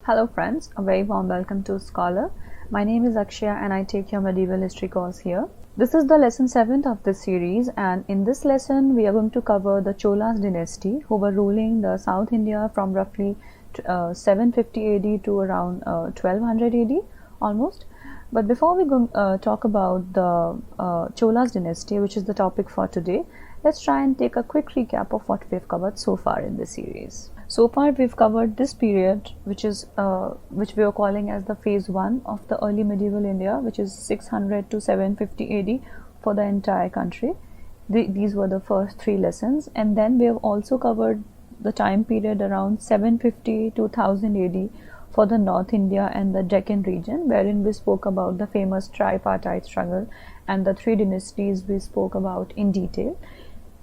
Hello friends, a very warm welcome to Skholar. My name is Akshaya and I take your medieval history course here. This is the lesson 7th of this series, and in this lesson we are going to cover the Chola Dynasty, who were ruling the South India from roughly 750 AD to around 1200 AD almost. But before we talk about the Chola Dynasty, which is the topic for today, let's try and take a quick recap of what we've covered so far in this series. So far we've covered this period, which we are calling as the phase 1 of the early medieval India, which is 600 to 750 AD for the entire country. These were the first 3 lessons, and then we have also covered the time period around 750 to 1000 AD for the North India and the Deccan region, wherein we spoke about the famous tripartite struggle and the 3 dynasties we spoke about in detail.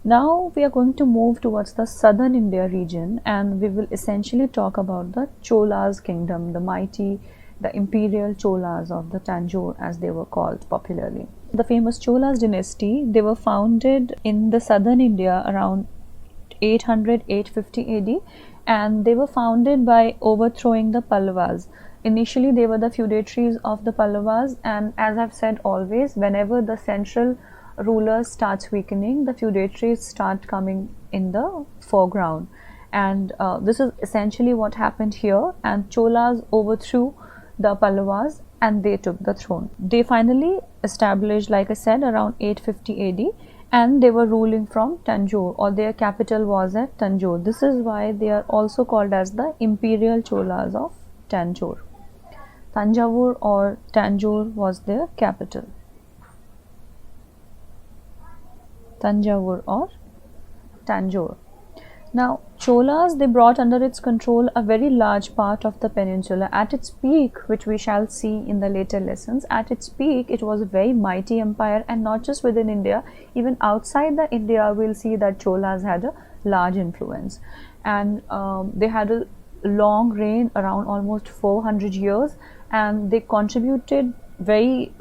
Now we are going to move towards the southern India region, and we will essentially talk about the Cholas kingdom, the imperial Cholas of the Tanjore, as they were called popularly. The famous Cholas dynasty, they were founded in the southern India around 800-850 AD, and they were founded by overthrowing the Pallavas. Initially they were the feudatories of the Pallavas, and as I've said always, whenever the central rulers starts weakening, the feudatories start coming in the foreground, and this is essentially what happened here. And Cholas overthrew the Pallavas and they took the throne. They finally established, like I said, around 850 AD, and they were ruling from Tanjore, or their capital was at Tanjore. This is why they are also called as the imperial Cholas of Tanjore. Tanjavur or Tanjore was their capital. Tanjavur or Tanjore. Now, Cholas, they brought under its control a very large part of the peninsula. At its peak, which we shall see in the later lessons, at its peak it was a very mighty empire, and not just within India, even outside the India we'll see that Cholas had a large influence, and they had a long reign around almost 400 years, and they contributed very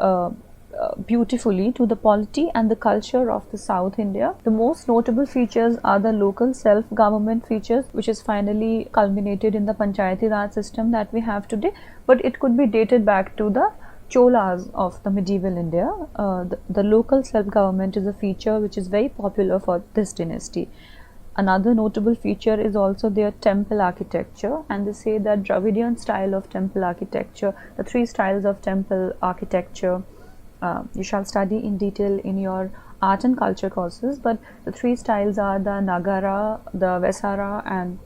beautifully to the polity and the culture of the South India. The most notable features are the local self-government features, which is finally culminated in the Panchayati Raj system that we have today, but it could be dated back to the Cholas of the medieval India. The local self-government is a feature which is very popular for this dynasty. Another notable feature is also their temple architecture, and they say that Dravidian style of temple architecture, the 3 styles of temple architecture, you shall study in detail in your art and culture courses, but the 3 styles are the Nagara, the Vesara, and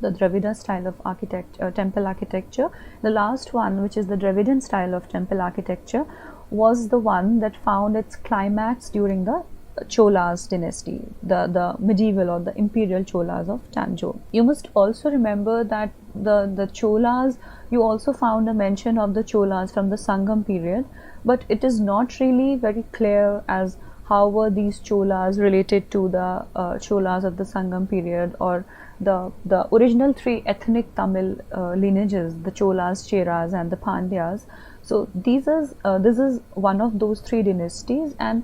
the Dravida style of architecture, temple architecture. The last one, which is the Dravidian style of temple architecture, was the one that found its climax during the Cholas dynasty, the medieval or the imperial Cholas of Tanjore. You must also remember that the Cholas, you also found a mention of the Cholas from the Sangam period, but it is not really very clear as how were these Cholas related to the Cholas of the Sangam period, or the original 3 ethnic Tamil lineages, the Cholas, Cheras and the Pandyas. So this is one of those 3 dynasties, and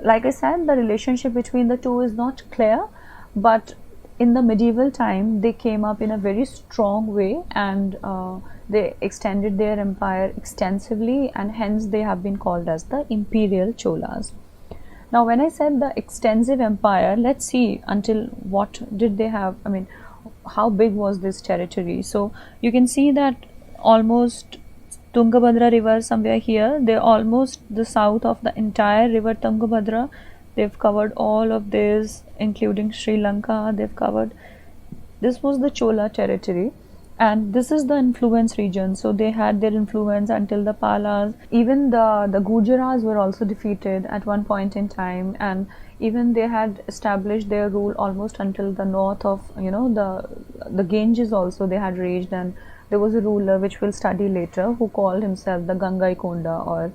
like I said, the relationship between the 2 is not clear, but in the medieval time they came up in a very strong way, and they extended their empire extensively, and hence they have been called as the imperial Cholas. Now, when I said the extensive empire, let's see until what did they have, I mean, how big was this territory. So you can see that almost Tungabhadra river somewhere here, they're almost the south of the entire river Tungabhadra. They've covered all of this, including Sri Lanka. They've covered, this was the Chola territory, and this is the influence region. So they had their influence until the Palas. Even the Gujaras were also defeated at one point in time, and even they had established their rule almost until the north of, you know, the Ganges also they had raged, and there was a ruler which we'll study later who called himself the Gangaikonda, or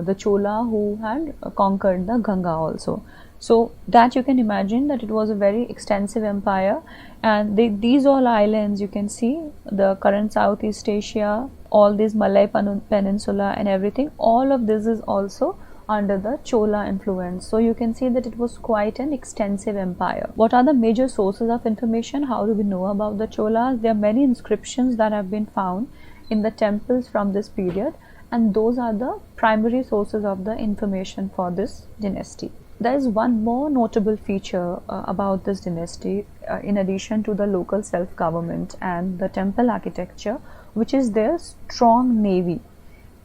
the Chola who had conquered the Ganga also. So that you can imagine that it was a very extensive empire, and these all islands you can see, the current Southeast Asia, all this Malay Peninsula and everything, all of this is also under the Chola influence. So you can see that it was quite an extensive empire. What are the major sources of information? How do we know about the Cholas? There are many inscriptions that have been found in the temples from this period, and those are the primary sources of the information for this dynasty. There is one more notable feature about this dynasty, in addition to the local self-government and the temple architecture, which is their strong navy.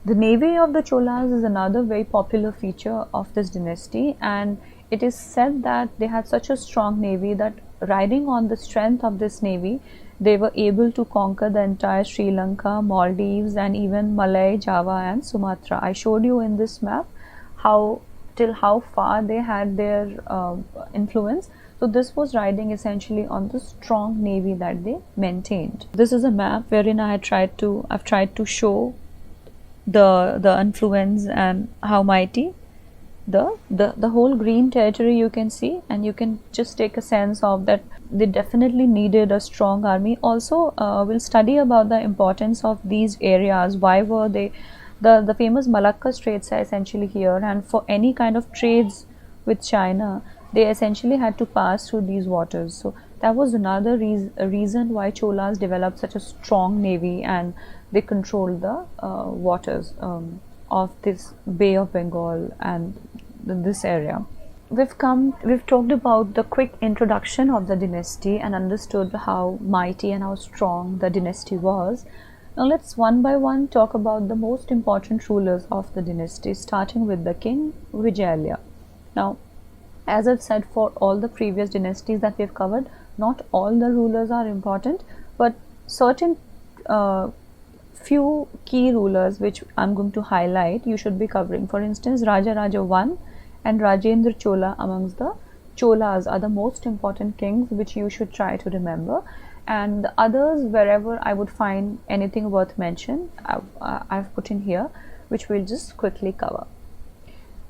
The navy of the Cholas is another very popular feature of this dynasty, and it is said that they had such a strong navy that, riding on the strength of this navy, they were able to conquer the entire Sri Lanka, Maldives, and even Malay, Java, and Sumatra. I showed you in this map till how far they had their influence. So this was riding essentially on the strong navy that they maintained. This is a map wherein I've tried to show the influence and how mighty the whole green territory you can see, and you can just take a sense of that they definitely needed a strong army. Also, we'll study about the importance of these areas. Why were they? The famous Malacca Straits are essentially here, and for any kind of trades with China, they essentially had to pass through these waters. So that was another reason why Cholas developed such a strong navy, and they controlled the waters of this Bay of Bengal and this area. We've talked about the quick introduction of the dynasty and understood how mighty and how strong the dynasty was. Now let's one by one talk about the most important rulers of the dynasty, starting with the king Vijayalaya. Now, as I've said for all the previous dynasties that we've covered, not all the rulers are important, but certain few key rulers which I'm going to highlight you should be covering. For instance, Rajaraja I and Rajendra Chola amongst the Cholas are the most important kings which you should try to remember, and the others, wherever I would find anything worth mention, I've put in here, which we'll just quickly cover.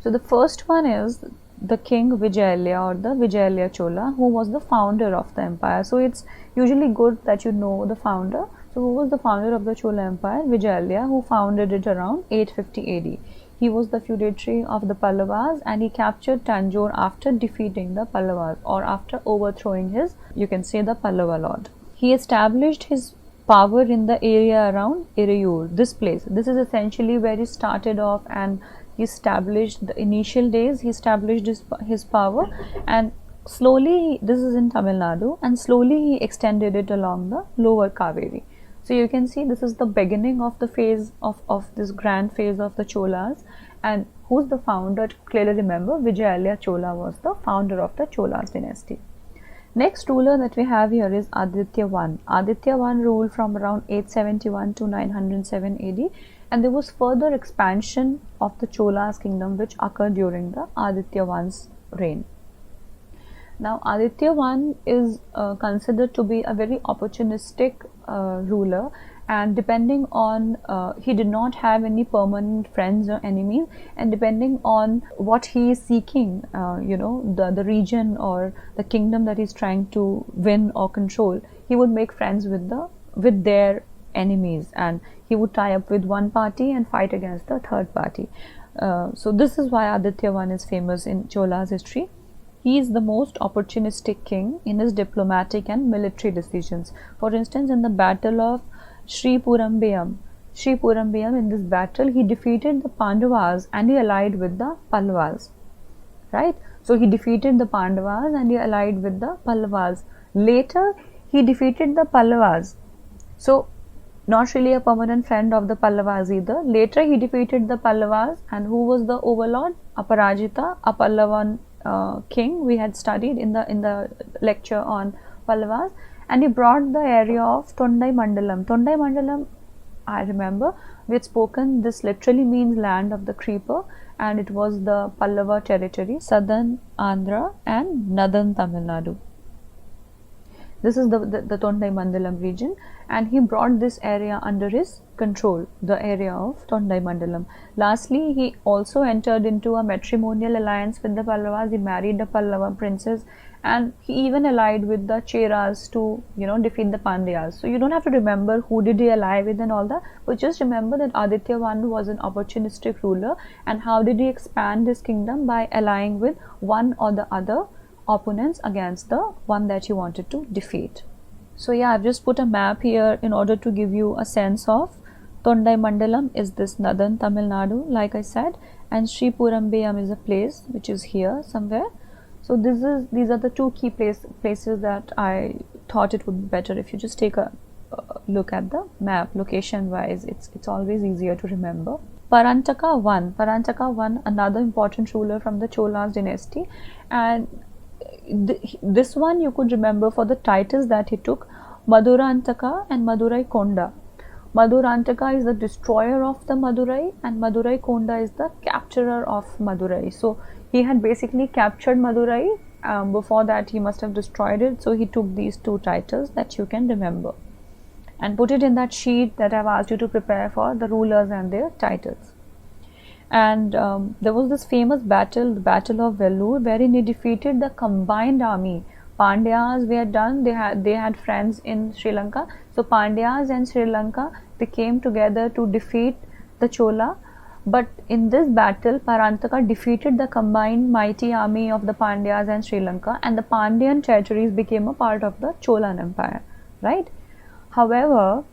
So the first one is the king Vijayalaya, or the Vijayalaya Chola, who was the founder of the empire. So it's usually good that you know the founder. So who was the founder of the Chola Empire? Vijayalaya, who founded it around 850 AD. He was the feudatory of the Pallavas, and he captured Tanjore after defeating the Pallavas, or after overthrowing his, you can say, the Pallava lord. He established his power in the area around Erayur, this place. This is essentially where he started off, and he established the initial days, he established his power, and slowly, this is in Tamil Nadu, and slowly he extended it along the lower Kaveri. So you can see this is the beginning of the phase of this grand phase of the Cholas. And who's the founder? Clearly remember, Vijayalaya Chola was the founder of the Cholas dynasty. Next ruler that we have here is Aditya I. Aditya I ruled from around 871 to 907 AD, and there was further expansion of the Cholas kingdom which occurred during the Aditya I's reign. Now, Aditya I is considered to be a very opportunistic ruler, and depending on, he did not have any permanent friends or enemies, and depending on what he is seeking, the region or the kingdom that he's trying to win or control, he would make friends with their enemies, and he would tie up with one party and fight against the third party. So this is why Aditya I is famous in Chola's history. He is the most opportunistic king in his diplomatic and military decisions. For instance, in the battle of Sri Purambayam, in this battle, he defeated the Pandavas and he allied with the Pallavas. Right? So he defeated the Pandavas and he allied with the Pallavas. Later, he defeated the Pallavas. So, not really a permanent friend of the Pallavas either. Later, he defeated the Pallavas, and who was the overlord? Aparajita, a Pallavan king we had studied in the lecture on Pallavas, and he brought the area of Tondai Mandalam. Tondai Mandalam, I remember we had spoken, this literally means land of the creeper, and it was the Pallava territory, southern Andhra and northern Tamil Nadu. This is the Tondai Mandalam region, and he brought this area under his control, the area of Tondai Mandalam. Lastly, he also entered into a matrimonial alliance with the Pallavas. He married a Pallava princess, and he even allied with the Cheras to, you know, defeat the Pandyas. So you don't have to remember who did he ally with and all that, but just remember that Aditya I was an opportunistic ruler, and how did he expand his kingdom? By allying with one or the other opponents against the one that he wanted to defeat. So yeah, I've just put a map here in order to give you a sense of Tondai Mandalam is this northern Tamil Nadu, like I said, and Sri Purambayam is a place which is here somewhere. So these are the two key places that I thought it would be better if you just take a look at the map location wise. It's always easier to remember. Parantaka I, another important ruler from the Cholas dynasty, and this one you could remember for the titles that he took: Madurantaka and Madurai Konda. Madurantaka is the destroyer of the Madurai, and Madurai Konda is the capturer of Madurai. So he had basically captured Madurai. Before that he must have destroyed it, so he took these two titles that you can remember and put it in that sheet that I've asked you to prepare for the rulers and their titles. And there was this famous battle, the Battle of Vellore, wherein he defeated the combined army. Pandyas were done, they had friends in Sri Lanka, so Pandyas and Sri Lanka, they came together to defeat the Chola. But in this battle, Parantaka defeated the combined mighty army of the Pandyas and Sri Lanka, and the Pandyan territories became a part of the Cholan Empire, right? However,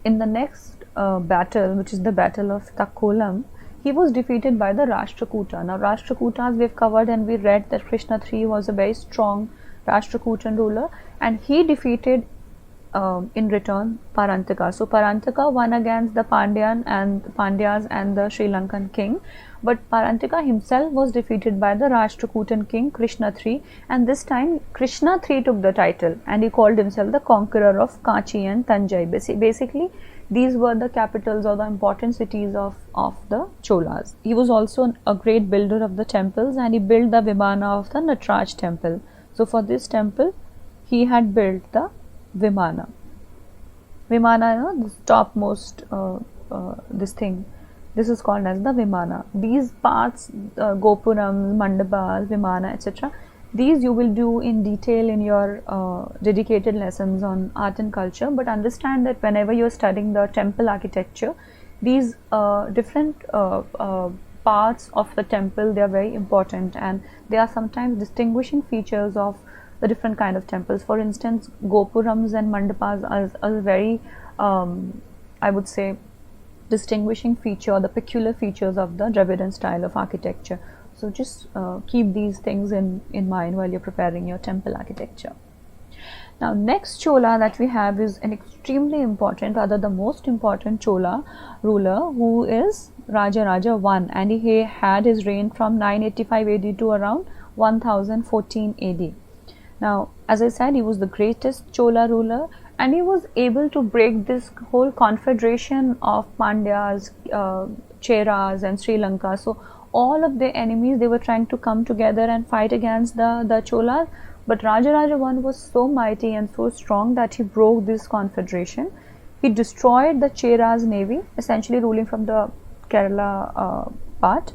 in the next battle, which is the Battle of Takkolam, he was defeated by the Rashtrakuta. Now, Rashtrakutas we've covered, and we read that Krishna III was a very strong Rashtrakutan ruler, and he defeated in return Parantaka. So Parantaka won against the Pandyas and the Sri Lankan king, but Parantaka himself was defeated by the Rashtrakutan king Krishna III, and this time Krishna III took the title and he called himself the conqueror of Kachi and Tanjai. Basically, these were the capitals or the important cities of the Cholas. He was also a great builder of the temples, and he built the Vimana of the Nataraj temple. So for this temple, he had built the Vimana. Vimana, you know, this topmost this thing. This is called as the Vimana. These parts, Gopurams, Mandapas, Vimana, etc. These you will do in detail in your dedicated lessons on art and culture. But understand that whenever you are studying the temple architecture, these different parts of the temple, they are very important, and they are sometimes distinguishing features of the different kind of temples. For instance, Gopurams and Mandapas are very, I would say, distinguishing feature, the peculiar features of the Dravidian style of architecture. So just keep these things in mind while you're preparing your temple architecture. Now, next Chola that we have is an extremely important, rather the most important Chola ruler, who is Rajaraja I, and he had his reign from 985 AD to around 1014 AD. Now, as I said, he was the greatest Chola ruler, and he was able to break this whole confederation of Pandyas, Cheras and Sri Lanka. So all of their enemies, they were trying to come together and fight against the Cholas, but Rajaraja I was so mighty and so strong that he broke this confederation. He destroyed the Cheras navy, essentially ruling from the Kerala part,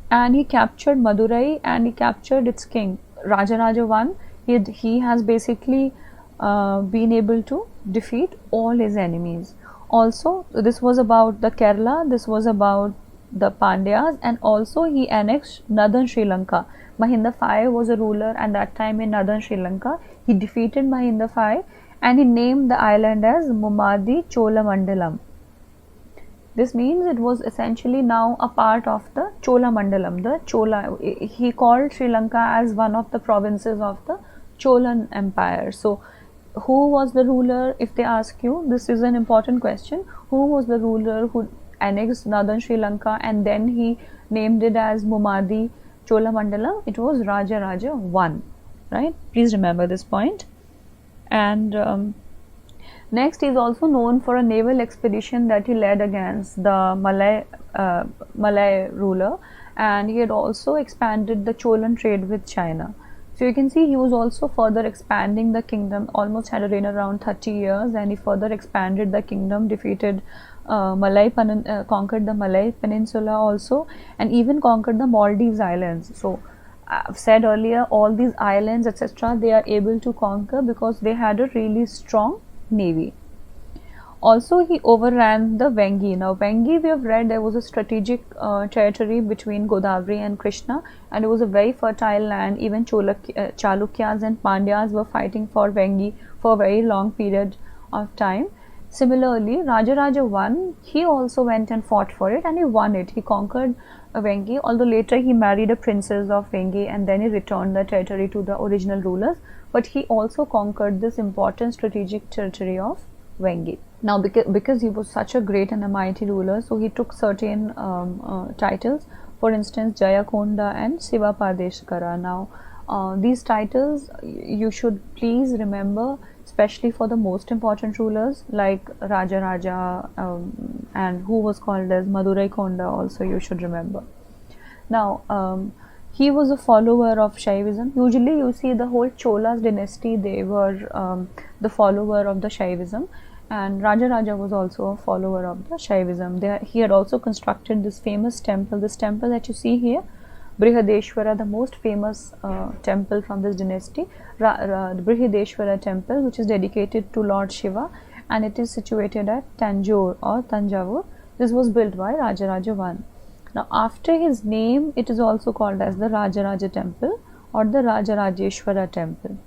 and he captured Madurai and he captured its king. Rajaraja I, he has basically been able to defeat all his enemies. Also, this was about the Kerala, this was about the Pandyas, and also he annexed northern Sri Lanka. Mahinda I was a ruler at that time in northern Sri Lanka. He defeated Mahinda I and he named the island as Mumadi Chola Mandalam. This means it was essentially now a part of the Chola Mandalam. The Chola, he called Sri Lanka as one of the provinces of the Cholan Empire. So, who was the ruler? If they ask you, this is an important question. Who was the ruler who annexed northern Sri Lanka and then he named it as Mumadi Chola Mandalam? It was Rajaraja I, right? Please remember this point. And next, he is also known for a naval expedition that he led against the Malay ruler, and he had also expanded the Cholan trade with China. So you can see he was also further expanding the kingdom, almost had a reign around 30 years, and he further expanded the kingdom, defeated conquered the Malay Peninsula also, and even conquered the Maldives Islands. So I've said earlier, all these islands, etc., they are able to conquer because they had a really strong navy. Also, he overran the Vengi. Now, Vengi, we have read, there was a strategic territory between Godavari and Krishna, and it was a very fertile land. Even Chalukyas and Pandyas were fighting for Vengi for a very long period of time. Similarly, Rajaraja I, he also went and fought for it, and he won it. He conquered Vengi, although later he married a princess of Vengi and then he returned the territory to the original rulers. But he also conquered this important strategic territory of Vengi. Now, because he was such a great and a mighty ruler, so he took certain titles. For instance, Jayakonda and Siva Pardeshkara. Now, these titles you should please remember, especially for the most important rulers like Rajaraja and who was called as Madurai Konda. Also, you should remember. Now, he was a follower of Shaivism. Usually, you see the whole Cholas dynasty; they were the follower of the Shaivism. And Rajaraja was also a follower of the Shaivism. He had also constructed this famous temple. This temple that you see here, Brihadeshwara, the most famous temple from this dynasty, the Brihadeshwara temple, which is dedicated to Lord Shiva, and it is situated at Tanjore or Tanjavur. This was built by Rajaraja I. Now, after his name, it is also called as the Rajaraja temple or the Rajarajeshwara temple,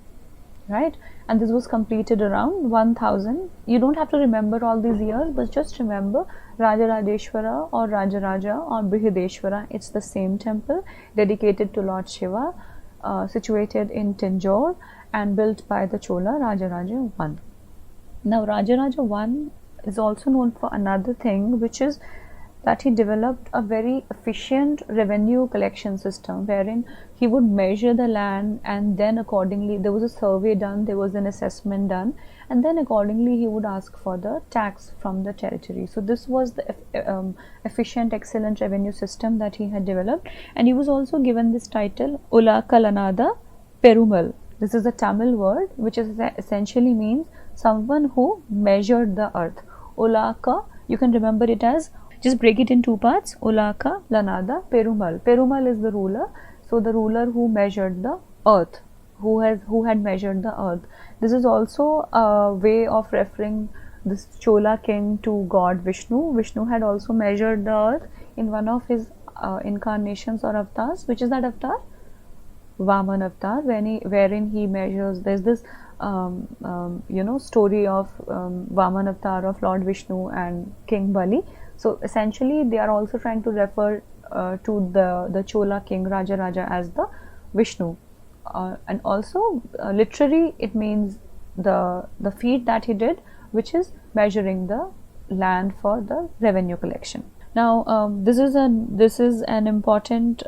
right? And this was completed around 1000. You don't have to remember all these years, but just remember Rajarajeshwara or Rajaraja or Brihadeshwara. It's the same temple dedicated to Lord Shiva, situated in Tanjore and built by the Chola Rajaraja I. Now, Rajaraja I is also known for another thing, which is that he developed a very efficient revenue collection system wherein he would measure the land, and then accordingly there was a survey done, there was an assessment done, and then accordingly he would ask for the tax from the territory. So this was the efficient, excellent revenue system that he had developed, and he was also given this title Ulaka Lanada Perumal. This is a Tamil word which is essentially means someone who measured the earth. Ulaka, you can remember it as, just break it in two parts, Ulaka, Lanada, Perumal. Perumal is the ruler, so the ruler who measured the earth, who had measured the earth. This is also a way of referring this Chola king to God Vishnu. Vishnu had also measured the earth in one of his incarnations or avatars. Which is that avatar? Vaman avatar, wherein he measures. There's this story of Vaman avatar of Lord Vishnu and King Bali. So essentially, they are also trying to refer to the Chola king Rajaraja as the Vishnu, and also literally it means the feat that he did, which is measuring the land for the revenue collection. Now, this is an important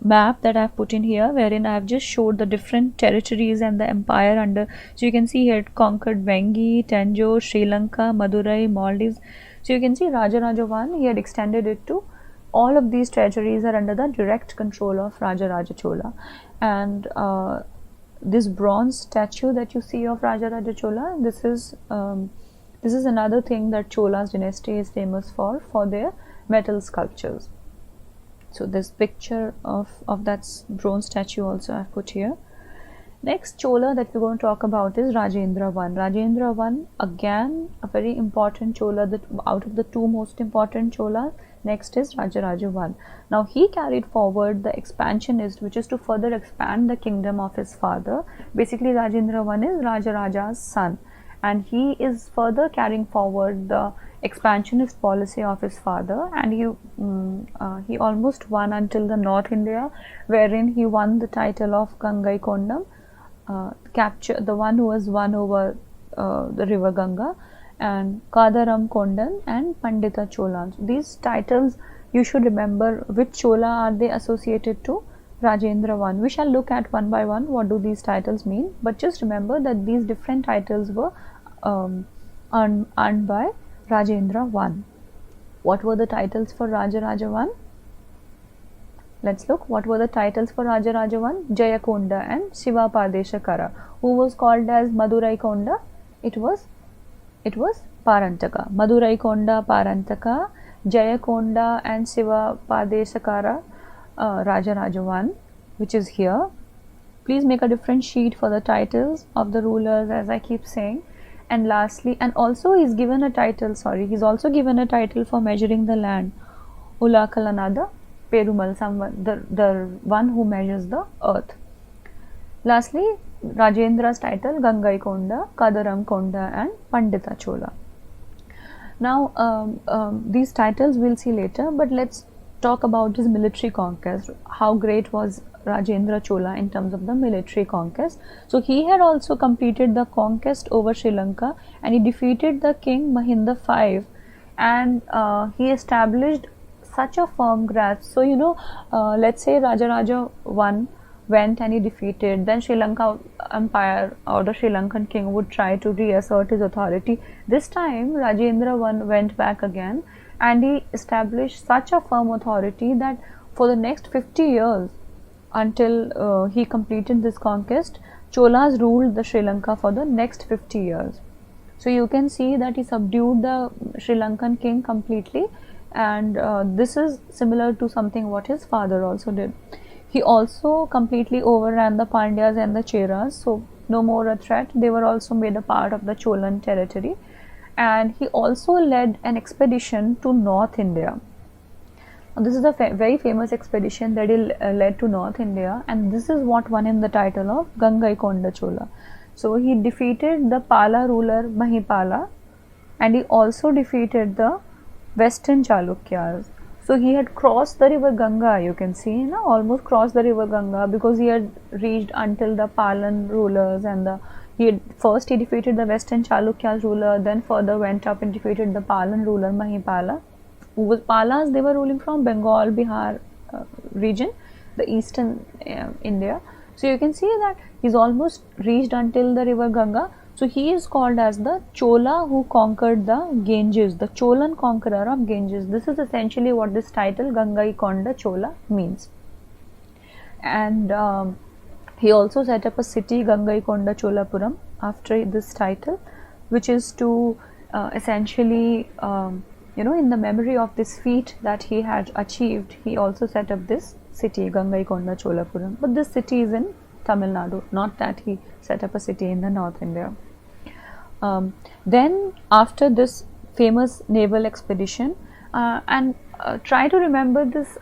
map that I have put in here, wherein I have just showed the different territories and the empire under. So you can see here it conquered Vengi, Tanjore, Sri Lanka, Madurai, Maldives. So you can see Rajaraja I, he had extended it to all of these territories are under the direct control of Rajaraja Chola. And this bronze statue that you see of Rajaraja Chola, this is another thing that Chola's dynasty is famous for their metal sculptures. So this picture of that bronze statue also I have put here. Next Chola that we're going to talk about is Rajendra I. Rajendra I, again a very important Chola, that out of the two most important Cholas. Next is Rajaraja I. Now he carried forward the expansionist, which is to further expand the kingdom of his father. Basically, Rajendra I is Rajaraja's son, and he is further carrying forward the expansionist policy of his father, and he almost won until the North India, wherein he won the title of Gangai Kondam, the one who has won over the river Ganga, and Kadaram Kondan and Pandita Chola. These titles you should remember. Which Chola are they associated to? Rajendra I. We shall look at one by one what do these titles mean, but just remember that these different titles were earned by Rajendra I. What were the titles for Rajaraja I? Let's look. What were the titles for Rajaraja I? Jayakonda and Shiva Pardeshakara. Who was called as Madurai Konda? It was Parantaka. Madurai Konda, Parantaka, Jayakonda and Shiva Pardeshakara, Rajaraja I. which is here. Please make a different sheet for the titles of the rulers, as I keep saying. And lastly, and also he's given a title, he's also given a title for measuring the land. Ulakalanada Perumal, someone, the one who measures the earth. Lastly, Rajendra's title, Gangaikonda, Kadaramkonda and Pandita Chola. Now, these titles we'll see later, but let's talk about his military conquest. How great was Rajendra Chola in terms of the military conquest? So he had also completed the conquest over Sri Lanka, and he defeated the king Mahinda V, and he established such a firm grasp. So let's say Rajaraja I went and he defeated, then Sri Lanka Empire or the Sri Lankan king would try to reassert his authority. This time Rajendra I went back again, and he established such a firm authority that for the next 50 years, until he completed this conquest, Cholas ruled the Sri Lanka for the next 50 years. So you can see that he subdued the Sri Lankan king completely, and this is similar to something what his father also did. He also completely overran the Pandyas and the Cheras, so no more a threat. They were also made a part of the Cholan territory. And he also led an expedition to North India. This is a very famous expedition that he led to North India, and this is what won him the title of Gangaikonda Chola. So he defeated the Pala ruler Mahipala, and he also defeated the Western Chalukyas. So he had crossed the river Ganga, you can see, almost crossed the river Ganga, because he had reached until the Palan rulers, and first he defeated the Western Chalukyas ruler, then further went up and defeated the Palan ruler Mahipala. Who was Palas? They were ruling from Bengal, Bihar region, the eastern India. So you can see that he's almost reached until the river Ganga. So he is called as the Chola who conquered the Ganges, the Cholan conqueror of Ganges. This is essentially what this title Gangaikonda Chola means. And he also set up a city, Gangaikonda Cholapuram, after this title, which is to essentially, in the memory of this feat that he had achieved, he also set up this city, Gangaikonda Cholapuram. But this city is in Tamil Nadu, not that he set up a city in the North India. Then after this famous naval expedition, and try to remember this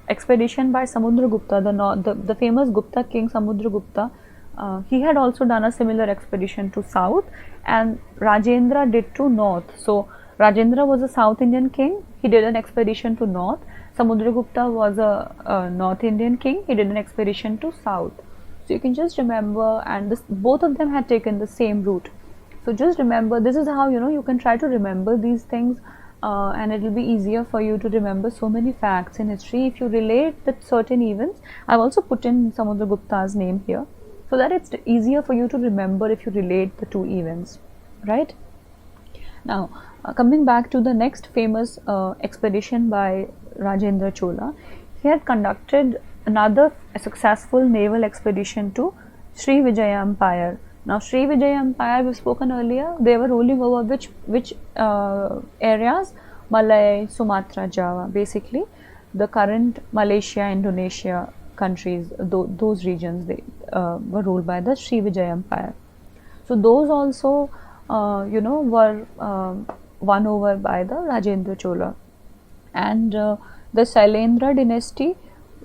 expedition by Samudragupta, the famous Gupta king Samudragupta. He had also done a similar expedition to south, and Rajendra did to north. So Rajendra was a South Indian king, he did an expedition to north. Samudragupta was a North Indian king, he did an expedition to south. So you can just remember, and both of them had taken the same route. So just remember, this is how you can try to remember these things, and it will be easier for you to remember so many facts in history if you relate with certain events. I've also put in Samudragupta's name here, so that it's easier for you to remember if you relate the two events, right? Now, coming back to the next famous expedition by Rajendra Chola, he had conducted another successful naval expedition to Sri Vijaya Empire. Now, Sri Vijaya Empire, we've spoken earlier, they were ruling over which areas? Malay, Sumatra, Java, basically the current Malaysia, Indonesia countries, those regions, they were ruled by the Sri Vijaya Empire. So those also were won over by the Rajendra Chola. And the Shailendra dynasty,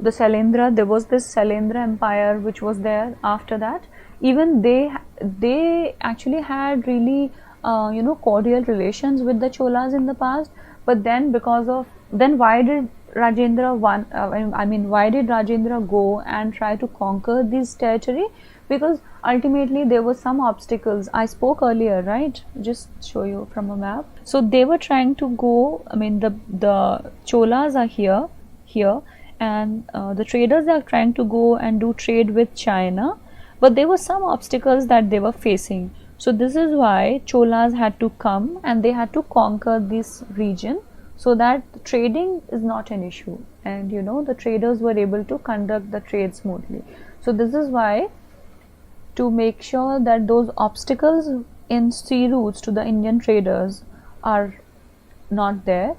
there was this Shailendra empire which was there after that. Even they actually had really cordial relations with the Cholas in the past, but then why did Rajendra why did Rajendra go and try to conquer this territory? Because ultimately there were some obstacles. I spoke earlier, right? Just show you from a map. So they were trying to go, the Cholas are here, and the traders are trying to go and do trade with China, but there were some obstacles that they were facing. So this is why Cholas had to come and they had to conquer this region, so that trading is not an issue, and the traders were able to conduct the trade smoothly. So this is why, to make sure that those obstacles in sea routes to the Indian traders are not there,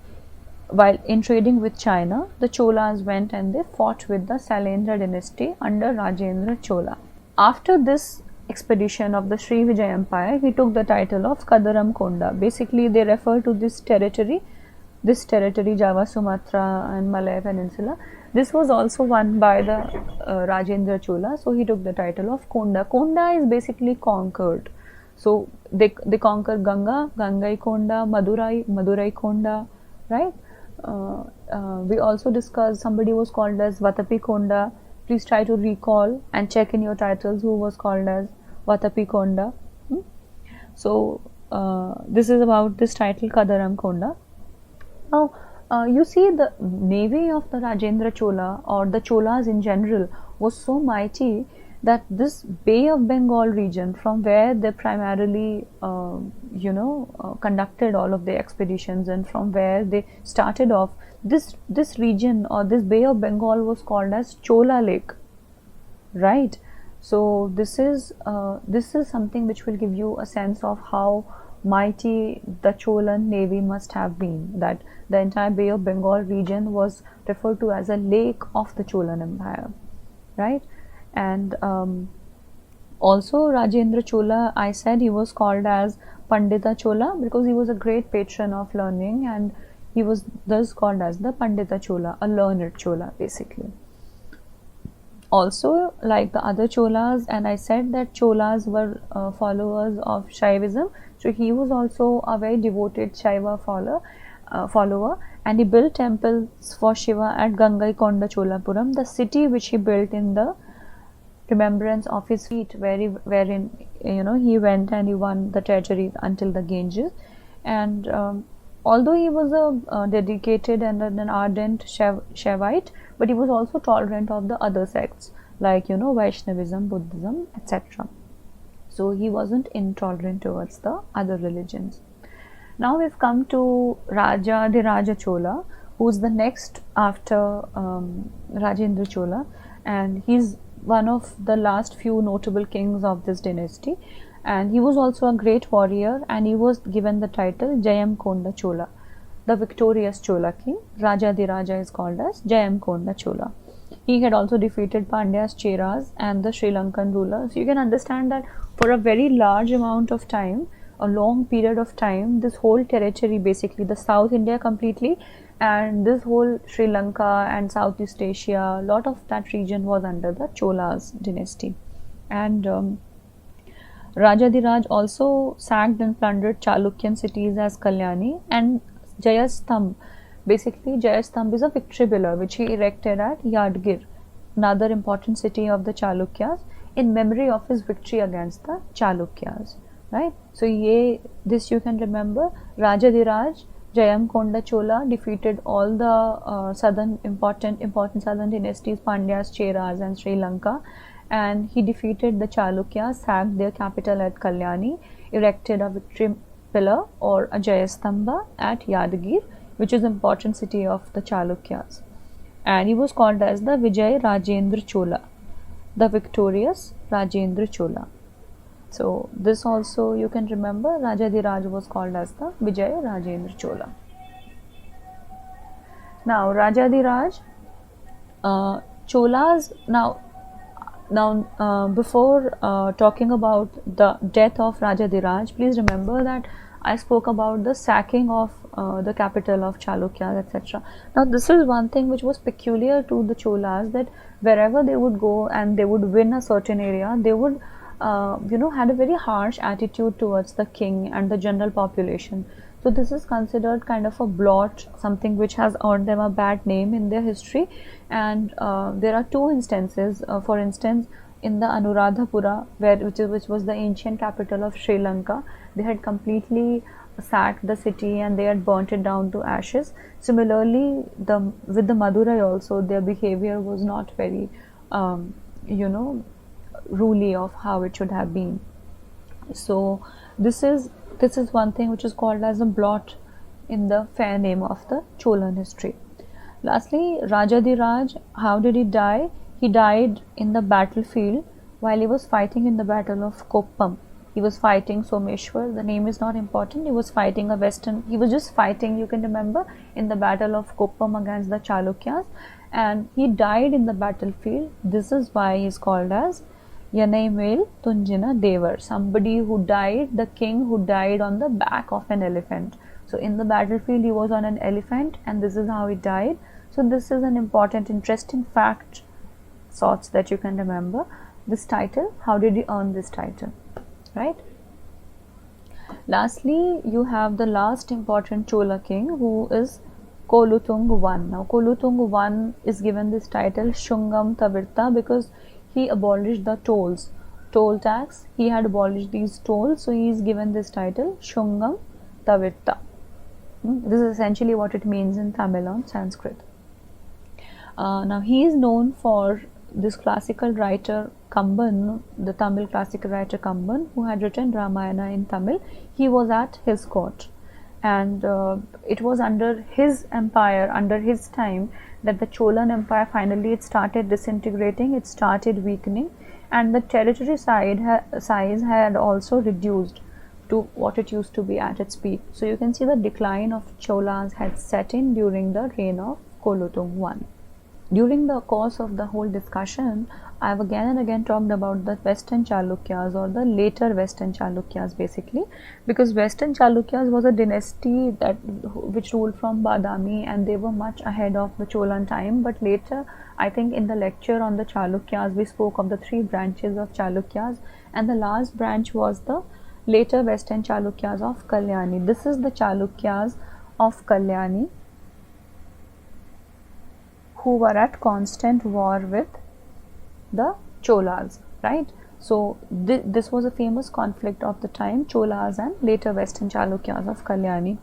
while in trading with China, the Cholas went and they fought with the Sailendra dynasty under Rajendra Chola. After this expedition of the Sri Vijay Empire, he took the title of Kadaram Konda. Basically, they refer to this territory, Java, Sumatra and Malay Peninsula. This was also won by the Rajendra Chola, so he took the title of Konda. Konda is basically conquered. So they conquer Ganga, Gangai Konda, Madurai Konda, right? We also discussed somebody was called as Vatapi Konda. Please try to recall and check in your titles who was called as Vatapi Konda. So this is about this title Kadaram Konda. Now you see the navy of the Rajendra Chola or the Cholas in general was so mighty that this Bay of Bengal region, from where they primarily conducted all of the expeditions and from where they started off, this region or this Bay of Bengal was called as Chola Lake, right? So this is something which will give you a sense of how mighty the Chola navy must have been, that the entire Bay of Bengal region was referred to as a lake of the Chola Empire, right? And also Rajendra Chola, I said he was called as Pandita Chola because he was a great patron of learning, and he was thus called as the Pandita Chola, a learned Chola basically. Also, like the other Cholas, and I said that Cholas were followers of Shaivism, so he was also a very devoted Shaiva follower, and he built temples for Shiva at Gangaikonda Cholapuram, the city which he built in the remembrance of his feat, wherein he went and he won the treasury until the Ganges. And although he was a dedicated and an ardent Shaivite, but he was also tolerant of the other sects like Vaishnavism, Buddhism, etc. So he wasn't intolerant towards the other religions. Now we've come to Rajadhiraja Chola, who's the next after Rajendra Chola, and he's one of the last few notable kings of this dynasty, and he was also a great warrior, and he was given the title Jayam Konda Chola, the victorious Chola king. Rajadhiraja is called as Jayam Konda Chola. He had also defeated Pandyas, Cheras and the Sri Lankan ruler. So you can understand that for a very large amount of time, a long period of time, this whole territory, basically the South India completely, and this whole Sri Lanka and Southeast Asia, a lot of that region was under the Cholas dynasty. And Rajadhiraj also sacked and plundered Chalukyan cities as Kalyani and Jayastambh. Basically, Jayastambh is a victory pillar which he erected at Yadgir, another important city of the Chalukyas, in memory of his victory against the Chalukyas. Right? So this you can remember. Rajadhiraj Jayam Konda Chola defeated all the southern important southern dynasties, Pandyas, Cheras and Sri Lanka, and he defeated the Chalukyas, sacked their capital at Kalyani, erected a victory pillar or a Jayastambha at Yadgir, which is an important city of the Chalukyas, and he was called as the Vijay Rajendra Chola, the victorious Rajendra Chola. So this also you can remember, Rajadhiraj was called as the Vijay Rajendra Chola. Now Rajadhiraj, Cholas, before talking about the death of Rajadhiraj, please remember that I spoke about the sacking of the capital of Chalukyas, etc. Now this is one thing which was peculiar to the Cholas, that wherever they would go and they would win a certain area, they would had a very harsh attitude towards the king and the general population. So this is considered kind of a blot, something which has earned them a bad name in their history. And there are two instances. For instance, in the Anuradhapura, which was the ancient capital of Sri Lanka, they had completely sacked the city and they had burnt it down to ashes. Similarly, with the Madurai also, their behavior was not very ruly of how it should have been. So this is one thing which is called as a blot in the fair name of the Cholan history. Lastly, Rajadhiraj, how did he die? He died in the battlefield while he was fighting in the battle of Koppam. He was fighting Someshwar. The name is not important. He was fighting a western. He was just fighting, you can remember, in the battle of Koppam against the Chalukyas, and he died in the battlefield. This is why he is called as Yanai Tunjina Devar. Somebody who died, the king who died on the back of an elephant. So in the battlefield, he was on an elephant, and this is how he died. So this is an important, interesting fact sorts that you can remember. This title, how did he earn this title, right? Lastly, you have the last important Chola king, who is Kolutung I. Now Kolutung I is given this title Shungam Tavirta because he abolished the toll tax. He had abolished these tolls, so he is given this title Shungam Tavirta. This is essentially what it means in Tamil and Sanskrit. Now he is known for this classical writer Kamban, the Tamil classical writer Kamban, who had written Ramayana in Tamil. He was at his court, and it was under his empire, under his time, that the Cholan Empire finally it started disintegrating, it started weakening, and the territory size had also reduced to what it used to be at its peak. So you can see the decline of Cholas had set in during the reign of Kolutung I. During the course of the whole discussion, I have again and again talked about the Western Chalukyas, or the later Western Chalukyas, basically, because Western Chalukyas was a dynasty which ruled from Badami, and they were much ahead of the Cholan time. But later, I think in the lecture on the Chalukyas, we spoke of the three branches of Chalukyas, and the last branch was the later Western Chalukyas of Kalyani. This is the Chalukyas of Kalyani, who were at constant war with the Cholas, right? So this was a famous conflict of the time, Cholas and later Western Chalukyas of Kalyani,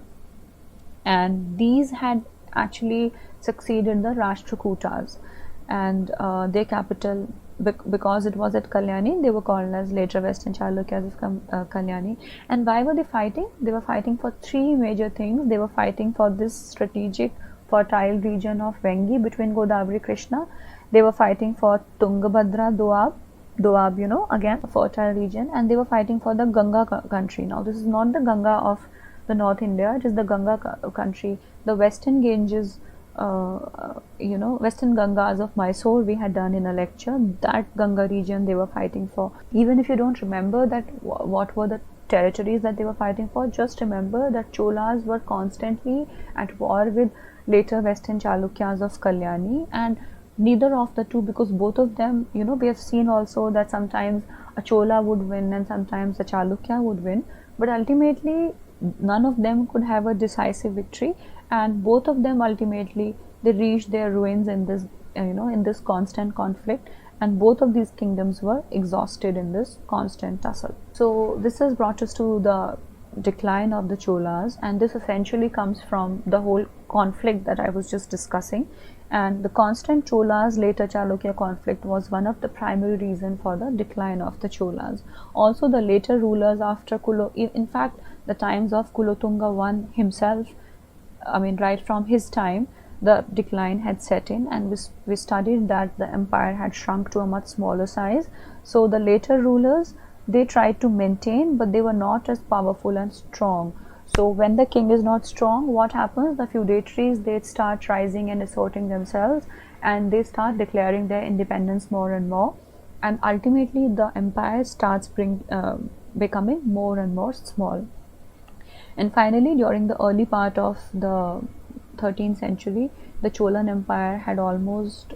and these had actually succeeded the Rashtrakutas, and their capital, because it was at Kalyani, they were called as later Western Chalukyas of Kalyani. And why were they fighting? They were fighting for three major things. They were fighting for this strategic fertile region of Vengi between Godavari Krishna. They were fighting for Tungabhadra Doab, again a fertile region, and they were fighting for the Ganga country. Now this is not the Ganga of the North India, it is the Ganga country, the Western Ganges, Western Gangas of Mysore we had done in a lecture. That Ganga region they were fighting for. Even if you don't remember that what were the territories that they were fighting for, just remember that Cholas were constantly at war with later Western Chalukyas of Kalyani, and neither of the two, because both of them, we have seen also that sometimes a Chola would win and sometimes a Chalukya would win, but ultimately none of them could have a decisive victory, and both of them ultimately they reached their ruins in this in this constant conflict, and both of these kingdoms were exhausted in this constant tussle. So this has brought us to the decline of the Cholas, and this essentially comes from the whole conflict that I was just discussing, and the constant Cholas later Chalukya conflict was one of the primary reasons for the decline of the Cholas. Also the later rulers after in fact the times of Kulotunga I himself, right from his time the decline had set in, and we studied that the empire had shrunk to a much smaller size. So the later rulers, they tried to maintain, but they were not as powerful and strong. So when the king is not strong, what happens? The feudatories, they start rising and asserting themselves, and they start declaring their independence more and more, and ultimately the empire starts becoming more and more small. And finally, during the early part of the 13th century, the Cholan Empire had almost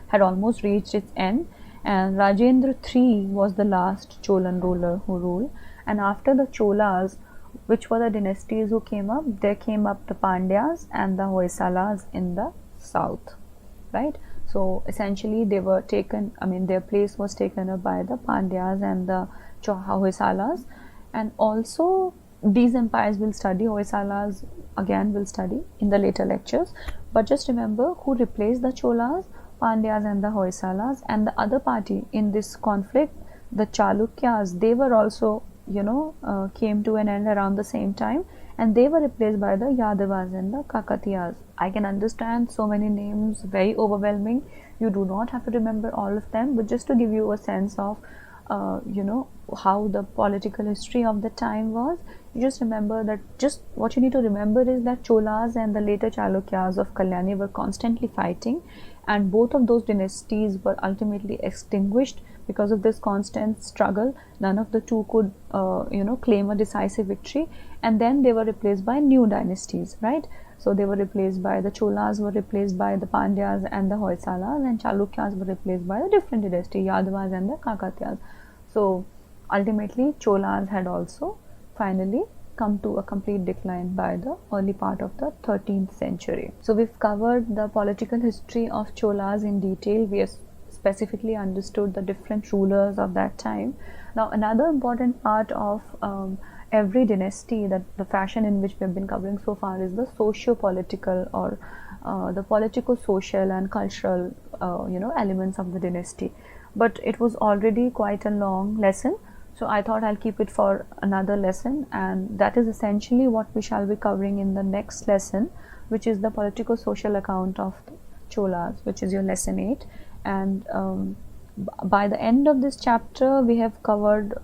had almost reached its end, and Rajendra III was the last Cholan ruler who ruled. And after the Cholas, which were the dynasties who came up, there came up the Pandyas and the Hoysalas in the south, right? So essentially they were taken, their place was taken up by the Pandyas and the Hoysalas. And also these empires we'll study, Hoysalas again we'll study in the later lectures, but just remember who replaced the Cholas, Pandyas and the Hoysalas. And the other party in this conflict, the Chalukyas, they were also came to an end around the same time, and they were replaced by the Yadavas and the Kakatiyas. I can understand so many names, very overwhelming. You do not have to remember all of them, but just to give you a sense of how the political history of the time was, you just remember that, just what you need to remember is that Cholas and the later Chalukyas of Kalyani were constantly fighting, and both of those dynasties were ultimately extinguished because of this constant struggle. None of the two could claim a decisive victory, and then they were replaced by new dynasties, right? So they were replaced by the Cholas, were replaced by the Pandyas and the Hoysalas, and Chalukyas were replaced by the different dynasty, Yadavas and the Kakatiyas. So ultimately Cholas had also finally come to a complete decline by the early part of the 13th century. So we've covered the political history of Cholas in detail. We have specifically understood the different rulers of that time. Now another important part of every dynasty, that the fashion in which we have been covering so far, is the socio-political or the politico-social and cultural elements of the dynasty. But it was already quite a long lesson, so I thought I'll keep it for another lesson, and that is essentially what we shall be covering in the next lesson, which is the politico-social account of the Cholas, which is your lesson 8. And by the end of this chapter, we have covered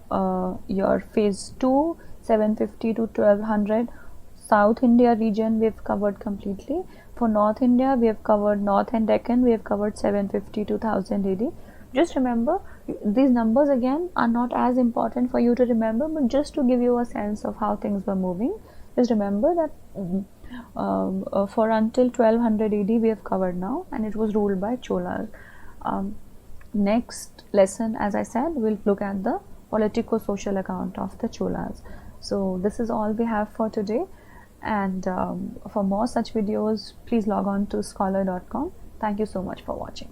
your phase 2, 750 to 1200. South India region we have covered completely. For North India, we have covered North and Deccan, we have covered 750 to 1000 AD. Just remember, these numbers again are not as important for you to remember, but just to give you a sense of how things were moving. Just remember that for until 1200 AD we have covered now, and it was ruled by Cholas. Next lesson, as I said, we'll look at the politico-social account of the Cholas. So this is all we have for today, and for more such videos, please log on to Skholar.com. Thank you so much for watching.